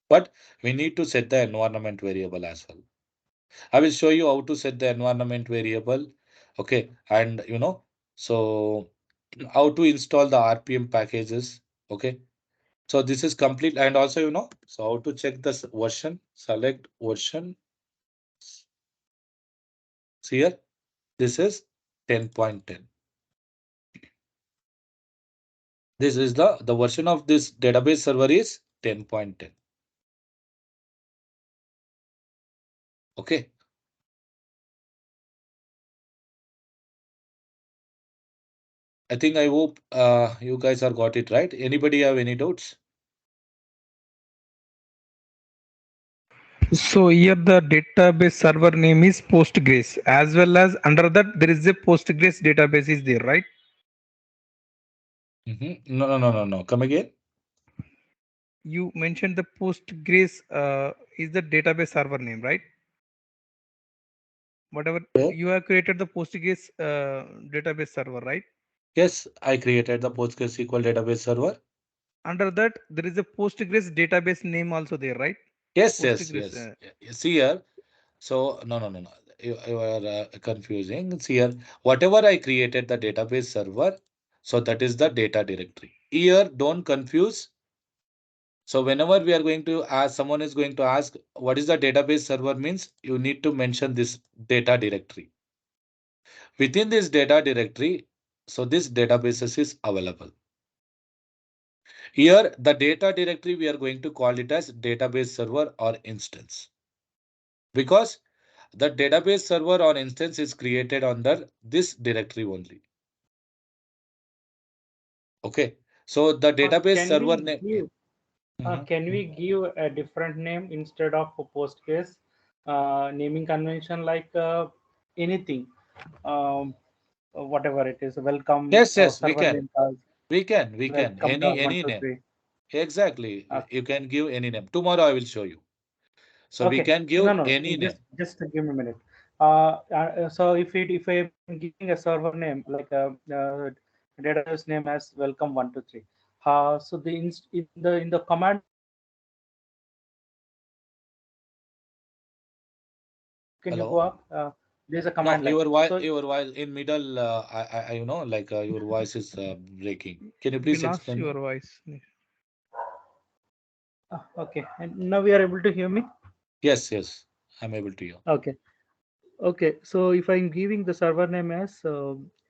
But we need to set the environment variable as well. I will show you how to set the environment variable. Okay. And so how to install the RPM packages. Okay. So this is complete. And also, so how to check the version, select version. See here, this is 10.10. This is the version of this database server is 10.10. Okay. I think I hope you guys are got it right. Anybody have any doubts? So here the database server name is Postgres, as well as under that there is a Postgres database is there, right? No, no, no, no, no. Come again. You mentioned the Postgres is the database server name, right? Whatever Yeah. you have created the Postgres database server, right? Yes, I created the PostgreSQL database server. Under that there is a Postgres database name also there, right? Yes, yes, Postgres. yes. See here. So no, no, no, no. You are confusing. See here. Whatever I created the database server, so that is the data directory. Here, don't confuse. So whenever we are going to ask, someone is going to ask, what is the database server means? You need to mention this data directory. Within this data directory, so this databases is available. Here, the data directory, we are going to call it as database server or instance. Because the database server or instance is created under this directory only. Okay. So the database Can server we name. give can we give a different name instead of Postgres? Naming convention like anything, whatever it is. Welcome Yes, yes, we server can. name We can. welcome one Any two name. three. Exactly. Okay. You can give any name. Tomorrow I will show you. So we Okay. can give No, no. any name. Just give me a minute. So if I'm giving a server name like a database name as welcome 123, so in the command prompt, can you go Hello? up? There's a No, command line. So your voice in middle, like your voice is breaking. Can you We please lost explain me? your voice. okay, and now we are able to hear me. Yes, yes, I'm able to hear. Okay. Okay, so if I'm giving the server name as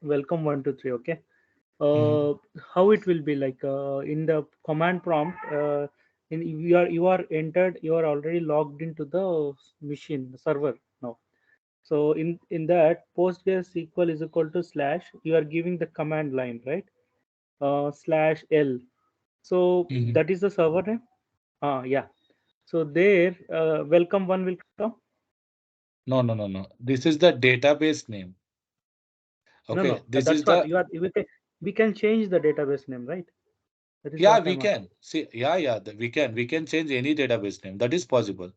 welcome 123, okay, Hmm. uh, how it will be like in the command prompt, in you are already logged into the machine server now. So in that PostgreSQL is equal to slash, you are giving the command line, right? Slash L. So Hmm. that is the server name. Yeah. So there, welcome one will come. No, no, no, no. This is the database name. No, Okay, no, this is that's what the, you are. We can change the database name, right? That is yeah, what we I'm asking. can. See, yeah, we can change any database name. That is possible.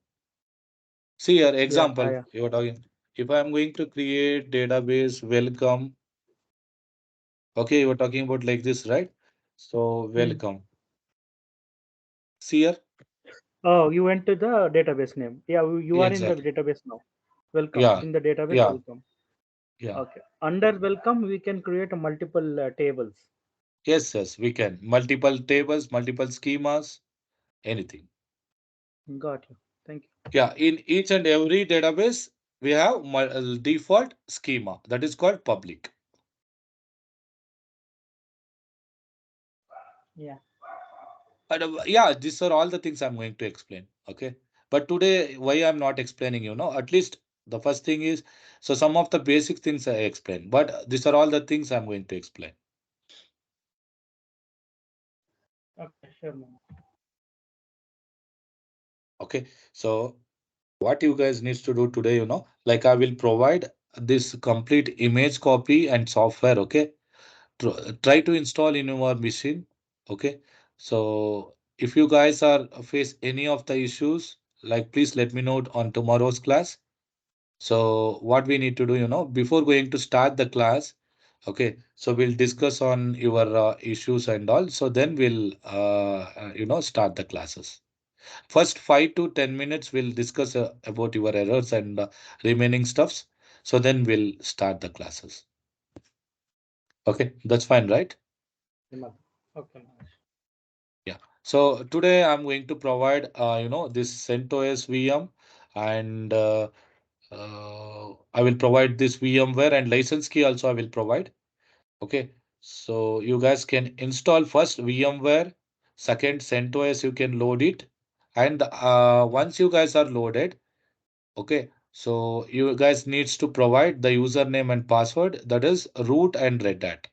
See here, Yeah, example, yeah. you're talking. If I'm going to create database welcome, okay, you're talking about like this, right? So Hmm. welcome. See here? Oh, you went to the database name. Yeah, you Yeah, are in the exactly. database now. Welcome Yeah, in the database. yeah, Welcome. yeah. Okay. Under welcome, we can create a multiple tables. Yes, yes, we can. Multiple tables, multiple schemas, anything. Got you. Thank you. Yeah, in each and every database, we have default schema that is called public. Yeah. Yeah, these are all the things I'm going to explain. Okay. But today, why I'm not explaining, at least the first thing is, so some of the basic things I explain, but these are all the things I'm going to explain. Okay. Sure, man. Okay. So what you guys needs to do today, like I will provide this complete image copy and software. Okay. Try to install in your machine. Okay. So if you guys are face any of the issues, like please let me know on tomorrow's class. So what we need to do, before going to start the class, okay, so we'll discuss on your issues and all. So then we'll, start the classes. First 5 to 10 minutes, we'll discuss about your errors and remaining stuffs. So then we'll start the classes. Okay, that's fine, right? Okay, Madhu. Okay, Mahesh. Yeah. So today I'm going to provide, this CentOS VM and I will provide this VMware and license key also I will provide. Okay. So you guys can install first VMware, second CentOS you can load it. And once you guys are loaded, okay. So you guys needs to provide the username and password that is root and Red Hat.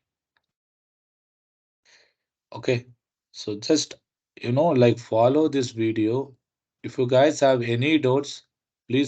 Okay. So just, like follow this video. If you guys have any doubts, please